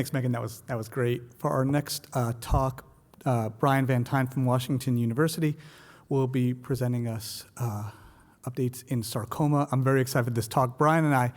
Thanks, Megan. That was great. For our next talk, Brian Van Tine from Washington University will be presenting us updates in sarcoma. I'm very excited for this talk. Brian and I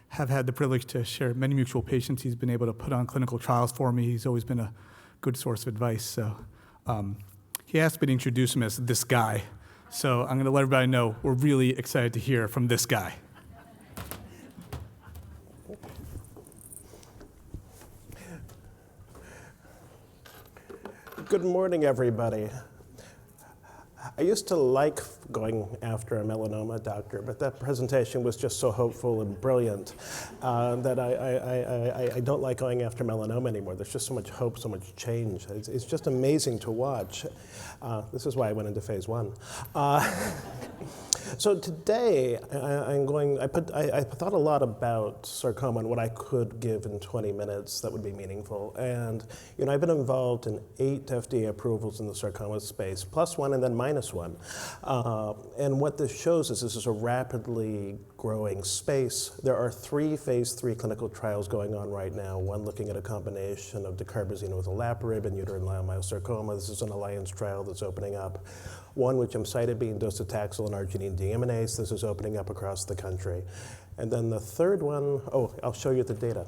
have had the privilege to share many mutual patients. He's been able to put on clinical trials for me. He's always been a good source of advice. So he asked me to introduce him as this guy. So I'm going to let everybody know we're really excited to hear from this guy. Good morning, everybody. I used to like going after a melanoma doctor, but that presentation was just so hopeful and brilliant that I don't like going after melanoma anymore. There's just so much hope, so much change. It's just amazing to watch. This is why I went into phase 1. So today, I thought a lot about sarcoma and what I could give in 20 minutes that would be meaningful. And I've been involved in 8 FDA approvals in the sarcoma space, +1 and then -1. And what this shows is this is a rapidly growing space. There are 3 phase 3 clinical trials going on right now, one looking at a combination of dacarbazine with olaparib in uterine leiomyosarcoma. This is an alliance trial that's opening up. One with gemcitabine, docetaxel, and arginine deaminase. This is opening up across the country. And then the third one, I'll show you the data.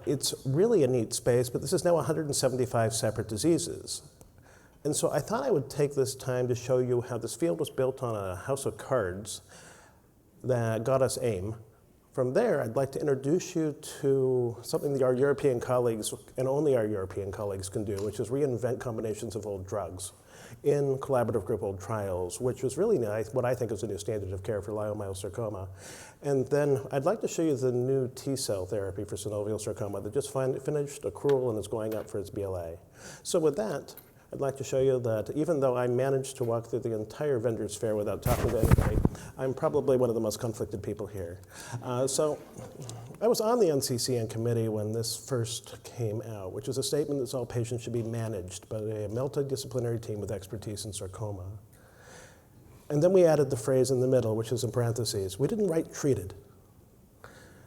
It's really a neat space, but this is now 175 separate diseases. And so I thought I would take this time to show you how this field was built on a house of cards that got us AIM. From there, I'd like to introduce you to something that our European colleagues, and only our European colleagues, can do, which is reinvent combinations of old drugs in collaborative group old trials, which was really nice, what I think is a new standard of care for leiomyosarcoma. And then I'd like to show you the new T-cell therapy for synovial sarcoma that just finished accrual and is going up for its BLA. So with that, I'd like to show you that even though I managed to walk through the entire vendors fair without talking to anybody, I'm probably one of the most conflicted people here. So I was on the NCCN committee when this first came out, which is a statement that all patients should be managed by a multidisciplinary team with expertise in sarcoma. And then we added the phrase in the middle, which is in parentheses. We didn't write treated.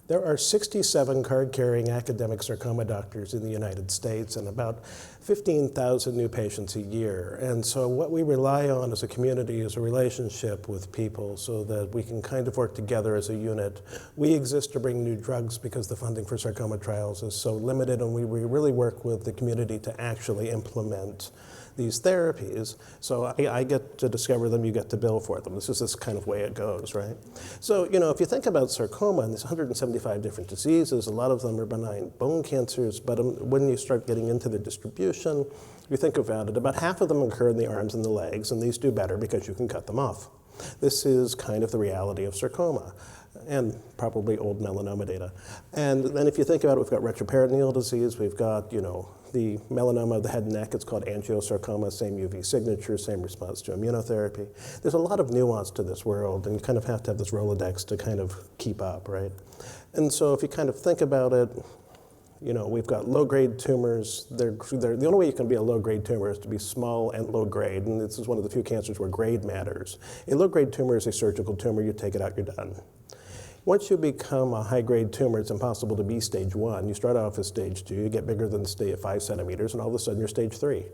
There are 67 card-carrying academic sarcoma doctors in the United States and about 15,000 new patients a year. And so what we rely on as a community is a relationship with people so that we can kind of work together as a unit. We exist to bring new drugs because the funding for sarcoma trials is so limited, and we really work with the community to actually implement these therapies. So I get to discover them, you get to bill for them. This is this kind of way it goes, right? So, if you think about sarcoma and these 175 different diseases, a lot of them are benign bone cancers, but when you start getting into the distribution, you think about it, about half of them occur in the arms and the legs, and these do better because you can cut them off. This is kind of the reality of sarcoma, and probably old melanoma data. And then if you think about it, we've got retroperitoneal disease, we've got, the melanoma of the head and neck, it's called angiosarcoma, same UV signature, same response to immunotherapy. There's a lot of nuance to this world, and you kind of have to have this Rolodex to kind of keep up, right? And so if you kind of think about it, we've got low-grade tumors. The only way you can be a low-grade tumor is to be small and low-grade, and this is one of the few cancers where grade matters. A low-grade tumor is a surgical tumor. You take it out, you're done. Once you become a high-grade tumor, it's impossible to be stage 1. You start off as stage 2, you get bigger than 5 centimeters, and all of a sudden you're stage 3.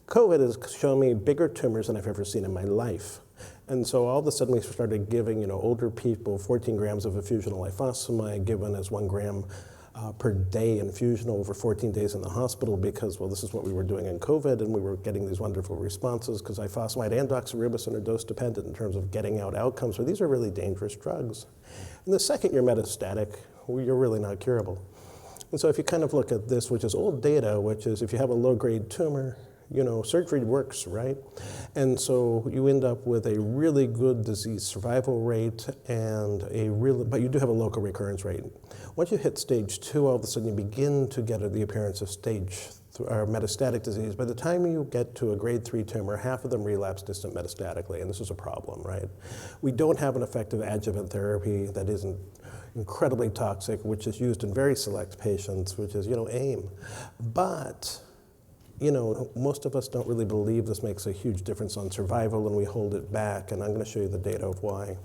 COVID has shown me bigger tumors than I've ever seen in my life. And so all of a sudden we started giving older people 14 grams of infusional ifosfamide given as 1 gram per day infusion over 14 days in the hospital because, well, this is what we were doing in COVID, and we were getting these wonderful responses because ifosfamide and doxorubicin are dose-dependent in terms of getting out outcomes, but these are really dangerous drugs. And the second you're metastatic, you're really not curable. And so if you kind of look at this, which is old data, which is if you have a low-grade tumor, surgery works, right? And so you end up with a really good disease survival rate but you do have a local recurrence rate. Once you hit stage 2, all of a sudden you begin to get the appearance of metastatic disease. By the time you get to a grade 3 tumor, half of them relapse distant metastatically, and this is a problem, right? We don't have an effective adjuvant therapy that isn't incredibly toxic, which is used in very select patients, which is, AIM. But most of us don't really believe this makes a huge difference on survival, and we hold it back, and I'm going to show you the data of why.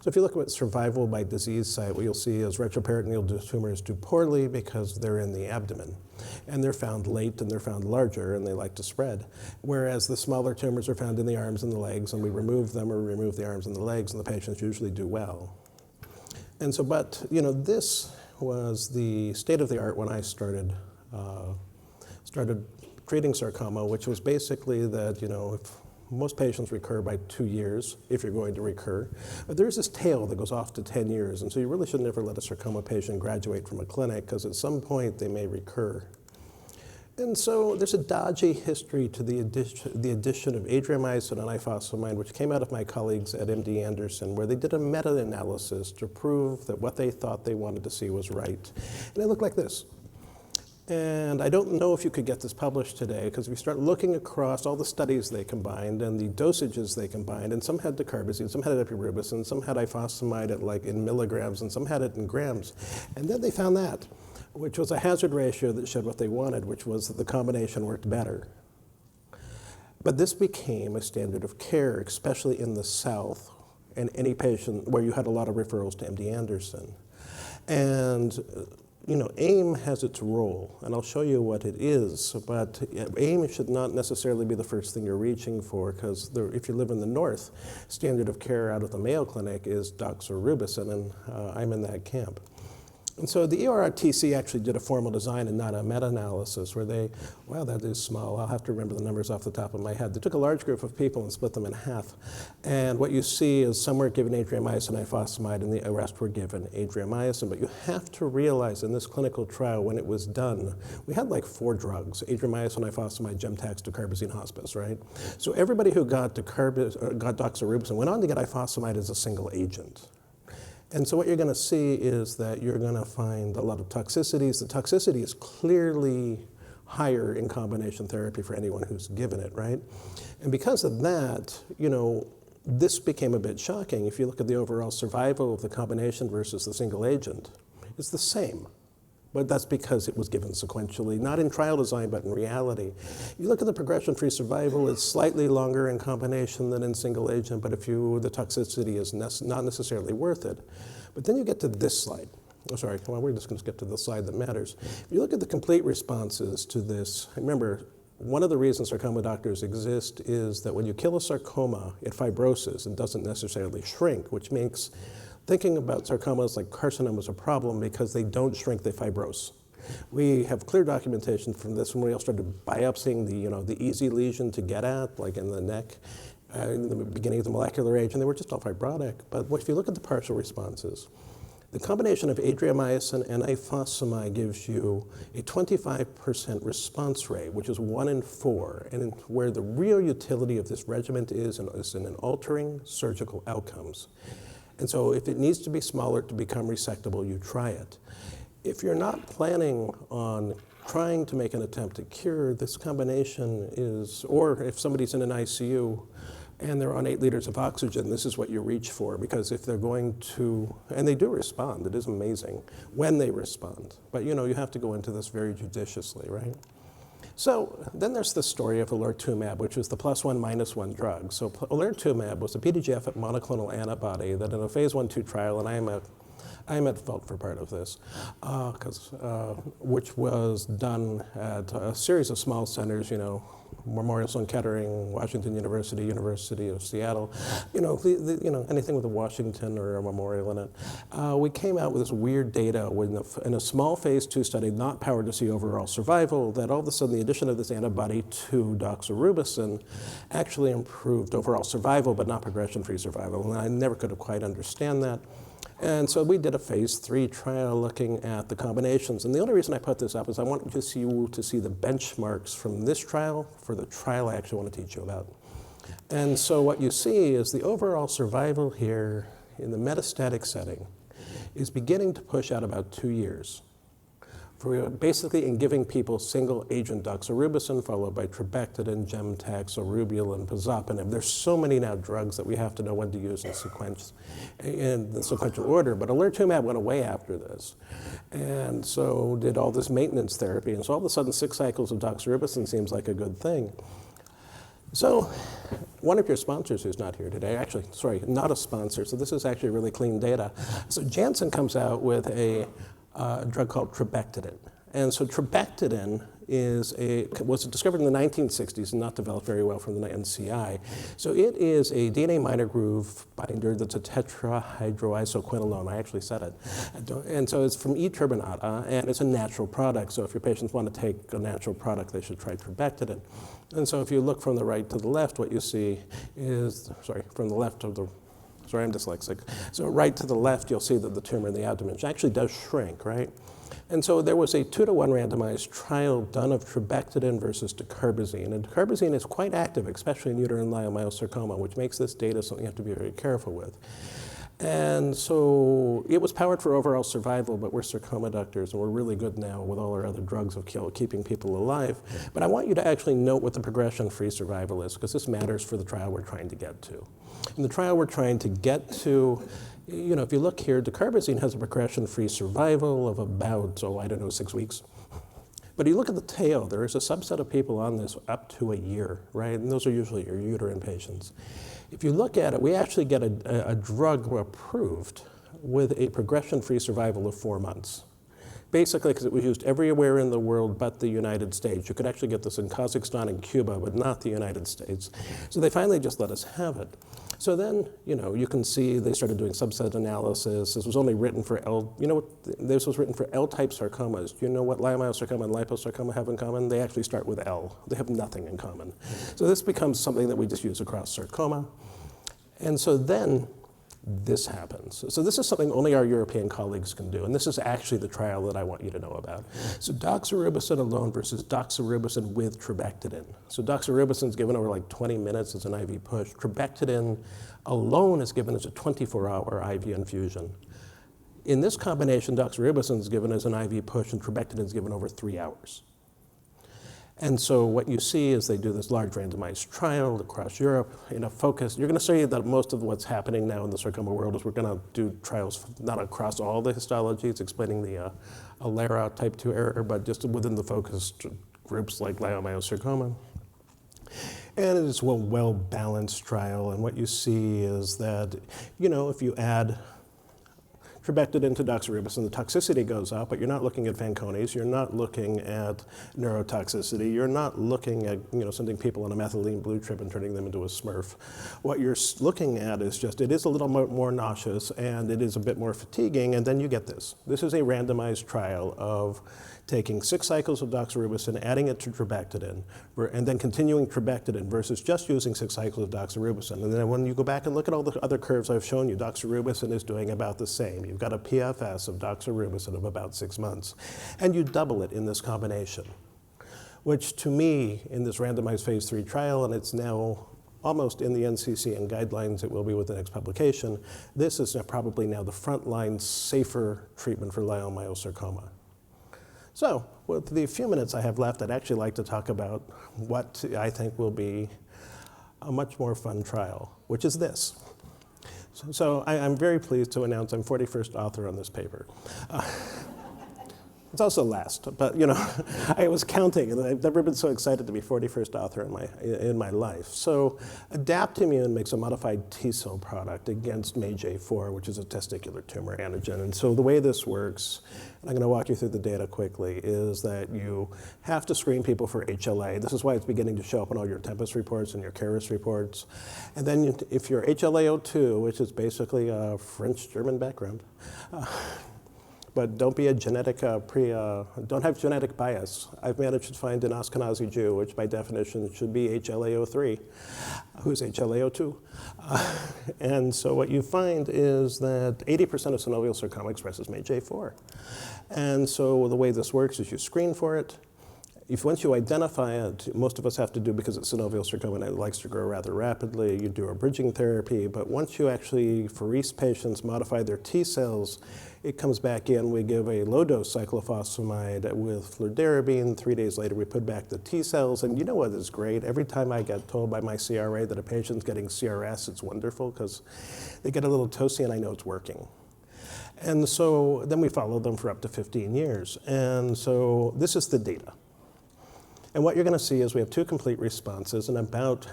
So if you look at survival by disease site, what you'll see is retroperitoneal tumors do poorly because they're in the abdomen. And they're found late and they're found larger and they like to spread. Whereas the smaller tumors are found in the arms and the legs, and we remove them or remove the arms and the legs, and the patients usually do well. And so, but, this was the state of the art when I started treating sarcoma, which was basically that, if most patients recur by 2 years, if you're going to recur. But there's this tail that goes off to 10 years, and so you really should never let a sarcoma patient graduate from a clinic, because at some point they may recur. And so there's a dodgy history to the addition of adriamycin and ifosfamide, which came out of my colleagues at MD Anderson, where they did a meta-analysis to prove that what they thought they wanted to see was right. And it looked like this. And I don't know if you could get this published today, because if you start looking across all the studies they combined and the dosages they combined, and some had dacarbazine, some had epirubicin, some had ifosfamide at in milligrams, and some had it in grams. And then they found that, which was a hazard ratio that showed what they wanted, which was that the combination worked better. But this became a standard of care, especially in the South, and any patient where you had a lot of referrals to MD Anderson. And AIM has its role, and I'll show you what it is, but AIM should not necessarily be the first thing you're reaching for, because if you live in the North, standard of care out of the Mayo Clinic is doxorubicin, and I'm in that camp. And so the EORTC actually did a formal design and not a meta-analysis where that is small. I'll have to remember the numbers off the top of my head. They took a large group of people and split them in half. And what you see is some were given adriamycin and ifosfamide, and the rest were given adriamycin. But you have to realize in this clinical trial, when it was done, we had 4 drugs: adriamycin, ifosfamide, Gemtax, dacarbazine, hospice, right? So everybody who got doxorubicin went on to get ifosfamide as a single agent. And so what you're going to see is that you're going to find a lot of toxicities. The toxicity is clearly higher in combination therapy for anyone who's given it, right? And because of that, this became a bit shocking. If you look at the overall survival of the combination versus the single agent, it's the same. But that's because it was given sequentially, not in trial design, but in reality. You look at the progression-free survival, it's slightly longer in combination than in single agent, but the toxicity is not necessarily worth it. But then you get to this slide. We're just going to skip to the slide that matters. If you look at the complete responses to this, remember, one of the reasons sarcoma doctors exist is that when you kill a sarcoma, it fibroses and doesn't necessarily shrink, which makes thinking about sarcomas like carcinomas a problem because they don't shrink, they fibrose. We have clear documentation from this when we all started biopsying the easy lesion to get at, like in the neck, in the beginning of the molecular age, and they were just all fibrotic. But if you look at the partial responses, the combination of adriamycin and ifosfamide gives you a 25% response rate, which is 1 in 4, and where the real utility of this regimen is in altering surgical outcomes. And so if it needs to be smaller to become resectable, you try it. If you're not planning on trying to make an attempt to cure, this combination is, or if somebody's in an ICU and they're on 8 liters of oxygen, this is what you reach for, because if they're going to, and they do respond, it is amazing when they respond. But you have to go into this very judiciously, right? So then there's the story of olertumab, which was the +1 -1 drug. So olertumab was a PDGF monoclonal antibody that in a phase 1/2 trial, and I'm at fault for part of this, which was done at a series of small centers, Memorial Sloan Kettering, Washington University, University of Seattle, anything with a Washington or a Memorial in it. We came out with this weird data in a small phase 2 study, not powered to see overall survival, that all of a sudden the addition of this antibody to doxorubicin actually improved overall survival, but not progression-free survival. And I never could have quite understand that. And so we did a phase 3 trial looking at the combinations. And the only reason I put this up is I want you to see the benchmarks from this trial for the trial I actually want to teach you about. And so what you see is the overall survival here in the metastatic setting is beginning to push out about 2 years. Basically in giving people single agent doxorubicin followed by trabectedin, Gemtax, erubulin, pazopanib. There's so many now drugs that we have to know when to use in the sequential order, but olertumab went away after this. And so did all this maintenance therapy, and so all of a sudden 6 cycles of doxorubicin seems like a good thing. So one of your sponsors who's not here today, actually, sorry, not a sponsor, so this is actually really clean data. So Janssen comes out with a drug called Trabectedin. And so Trabectedin was discovered in the 1960s and not developed very well from the NCI. So it is a DNA minor groove binder that's a tetrahydroisoquinoline. I actually said it. And so it's from E. turbinata, and it's a natural product. So if your patients want to take a natural product, they should try Trabectedin. And so if you look from the right to the left, what you see is, from the left of the, I'm dyslexic. So right to the left, you'll see that the tumor in the abdomen actually does shrink, right? And so there was a 2-to-1 randomized trial done of Trabectedin versus dacarbazine. And dacarbazine is quite active, especially in uterine leiomyosarcoma, which makes this data something you have to be very careful with. And so it was powered for overall survival, but we're sarcoma doctors, and we're really good now with all our other drugs of keeping people alive. But I want you to actually note what the progression-free survival is, because this matters for the trial we're trying to get to. In the trial we're trying to get to, if you look here, dacarbazine has a progression-free survival of about, 6 weeks. But you look at the tail, there is a subset of people on this up to a year, right? And those are usually your uterine patients. If you look at it, we actually get a drug approved with a progression-free survival of 4 months. Basically, because it was used everywhere in the world but the United States. You could actually get this in Kazakhstan and Cuba, but not the United States. So they finally just let us have it. So then, you can see they started doing subset analysis. This was only written for this was written for L-type sarcomas. Do you know what leiomyosarcoma and liposarcoma have in common? They actually start with L. They have nothing in common. So this becomes something that we just use across sarcoma. And so then this happens. So this is something only our European colleagues can do, and this is actually the trial that I want you to know about. So doxorubicin alone versus doxorubicin with Trabectedin. So doxorubicin is given over 20 minutes as an IV push. Trabectedin alone is given as a 24-hour IV infusion. In this combination, doxorubicin is given as an IV push, and Trabectedin is given over 3 hours. And so what you see is they do this large randomized trial across Europe in a focus. You're going to see that most of what's happening now in the sarcoma world is we're going to do trials not across all the histologies, explaining the Alera type 2 error, but just within the focused groups like leiomyosarcoma. And it is a well-balanced trial. And what you see is that, if you add Trabectedin to doxorubicin, the toxicity goes up, but you're not looking at Fanconis, you're not looking at neurotoxicity, you're not looking at sending people on a methylene blue trip and turning them into a Smurf. What you're looking at is just, it is a little more nauseous and it is a bit more fatiguing, and then you get this. This is a randomized trial of taking 6 cycles of doxorubicin, adding it to Trabectedin, and then continuing Trabectedin versus just using 6 cycles of doxorubicin. And then when you go back and look at all the other curves I've shown you, doxorubicin is doing about the same. You've got a PFS of doxorubicin of about 6 months. And you double it in this combination, which to me, in this randomized phase 3 trial, and it's now almost in the NCCN guidelines, it will be with the next publication, this is probably now the frontline safer treatment for leiomyosarcoma. So, with the few minutes I have left, I'd actually like to talk about what I think will be a much more fun trial, which is this. So I'm very pleased to announce I'm 41st author on this paper. It's also last, but I was counting, and I've never been so excited to be 41st author in my life. So Adaptimmune makes a modified T-cell product against MAGE-A4, which is a testicular tumor antigen. And so the way this works, and I'm going to walk you through the data quickly, is that you have to screen people for HLA. This is why it's beginning to show up in all your Tempest reports and your Caris reports. And then if you're HLA-02, which is basically a French-German background, but don't be a genetic don't have genetic bias. I've managed to find an Ashkenazi Jew, which by definition should be HLA-03, who's HLA-02. And so what you find is that 80% of synovial sarcoma expresses MAGE-A4. And so the way this works is you screen for it. Once you identify it, most of us have to do, because it's synovial sarcoma and it likes to grow rather rapidly, you do a bridging therapy. But once you actually, for these patients, modify their T cells, it comes back in. We give a low-dose cyclophosphamide with fludarabine. 3 days later, we put back the T cells. And you know what is great? Every time I get told by my CRA that a patient's getting CRS, it's wonderful, because they get a little toasty and I know it's working. And so then we follow them for up to 15 years. And so this is the data. And what you're going to see is we have 2 complete responses, and about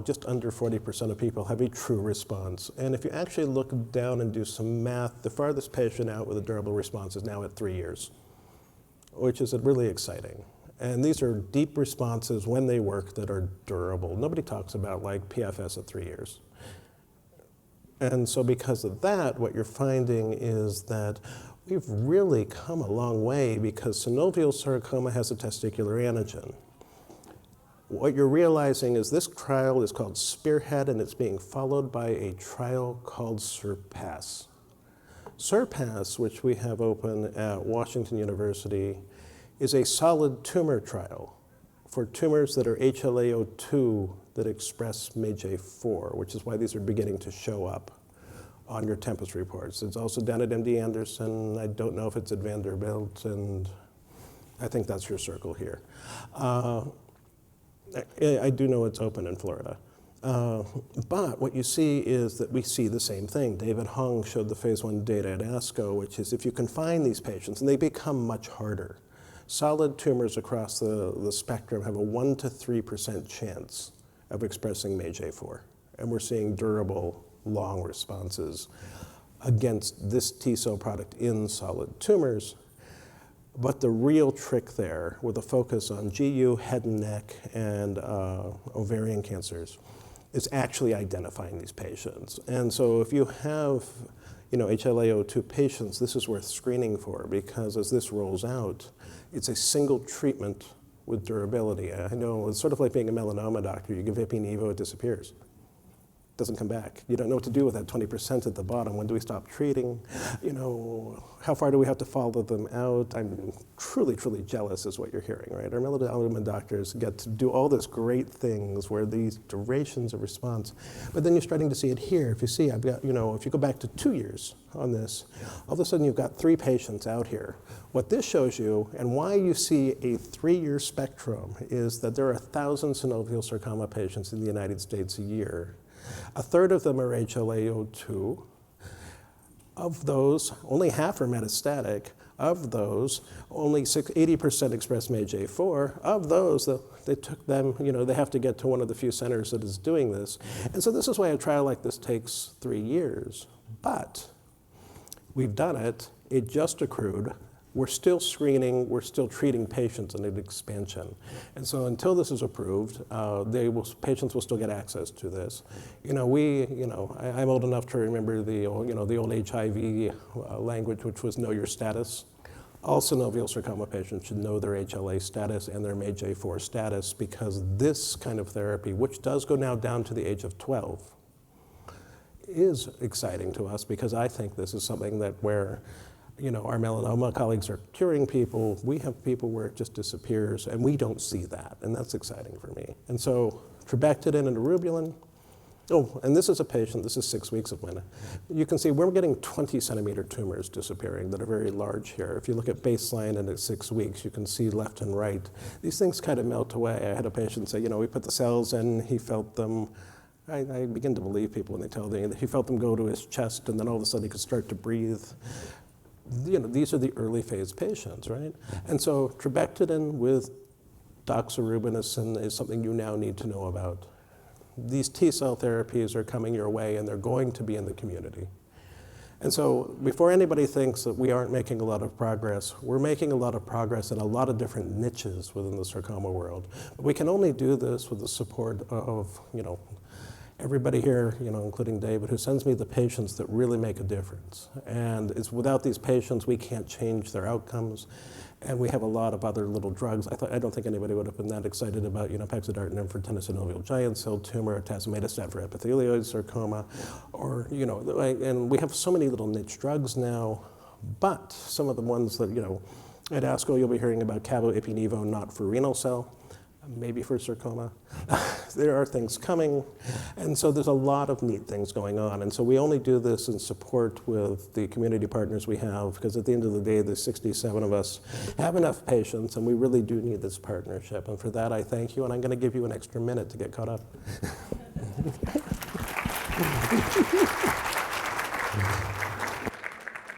just under 40% of people have a true response. And if you actually look down and do some math, the farthest patient out with a durable response is now at 3 years, which is really exciting. And these are deep responses when they work that are durable. Nobody talks about like PFS at 3 years. And so because of that, what you're finding is that we've really come a long way because synovial sarcoma has a testicular antigen. What you're realizing is this trial is called Spearhead, and it's being followed by a trial called Surpass. Surpass, which we have open at Washington University, is a solid tumor trial for tumors that are HLA-A2 that express MAGE-A4, which is why these are beginning to show up on your Tempest reports. It's also done at MD Anderson. I don't know if it's at Vanderbilt, and I think that's your circle here. I do know it's open in Florida. But what you see is that we see the same thing. David Hung showed the phase 1 data at ASCO, which is if you can find these patients, and they become much harder. Solid tumors across the spectrum have a 1 to 3% chance of expressing MAGE-A4. And we're seeing durable, long responses against this T cell product in solid tumors. But the real trick there, with a focus on GU, head and neck, and ovarian cancers, is actually identifying these patients. And so if you have HLA-A2 patients, this is worth screening for, because as this rolls out, it's a single treatment with durability. I know it's sort of like being a melanoma doctor. You give ipi-nivo, it disappears. Doesn't come back. You don't know what to do with that 20% at the bottom. When do we stop treating? How far do we have to follow them out? I'm truly, truly jealous is what you're hearing, right? Our melanoma doctors get to do all these great things where these durations of response, but then you're starting to see it here. If you see, I've got, if you go back to 2 years on this, all of a sudden you've got 3 patients out here. What this shows you, and why you see a 3-year spectrum, is that there are 1,000 synovial sarcoma patients in the United States a year. A third of them are HLA-A2. Of those, only half are metastatic. Of those, only 80% express MAGE-A4. Of those, they took them, they have to get to one of the few centers that is doing this. And so this is why a trial like this takes 3 years. But we've done it. It just accrued. We're still screening, we're still treating patients in an expansion. And so until this is approved, patients will still get access to this. I'm old enough to remember the old HIV language, which was know your status. All synovial sarcoma patients should know their HLA status and their MAGE-A4 status, because this kind of therapy, which does go now down to the age of 12, is exciting to us, because I think this is something that where our melanoma colleagues are curing people. We have people where it just disappears, and we don't see that, and that's exciting for me. And so Trabectedin and erubulin. Oh, and this is a patient, this is 6 weeks of when. You can see we're getting 20-centimeter tumors disappearing that are very large here. If you look at baseline and at 6 weeks, you can see left and right. These things kind of melt away. I had a patient say, we put the cells in, he felt them. I begin to believe people when they tell me that he felt them go to his chest, and then all of a sudden he could start to breathe. These are the early phase patients, right? And so Trabectedin with doxorubicin is something you now need to know about. These T cell therapies are coming your way, and they're going to be in the community. And so before anybody thinks that we aren't making a lot of progress, we're making a lot of progress in a lot of different niches within the sarcoma world. But we can only do this with the support of, everybody here, including David, who sends me the patients that really make a difference. And it's without these patients, we can't change their outcomes. And we have a lot of other little drugs. I don't think anybody would have been that excited about, pexidartinib for tenosynovial giant cell tumor, tazemetostat for epithelioid sarcoma, or, and we have so many little niche drugs now. But some of the ones that, at ASCO, you'll be hearing about cabo, ipi-nivo, not for renal cell. Maybe for sarcoma. There are things coming. And so there's a lot of neat things going on. And so we only do this in support with the community partners we have, because at the end of the day, the 67 of us have enough patients, and we really do need this partnership. And for that, I thank you. And I'm going to give you an extra minute to get caught up.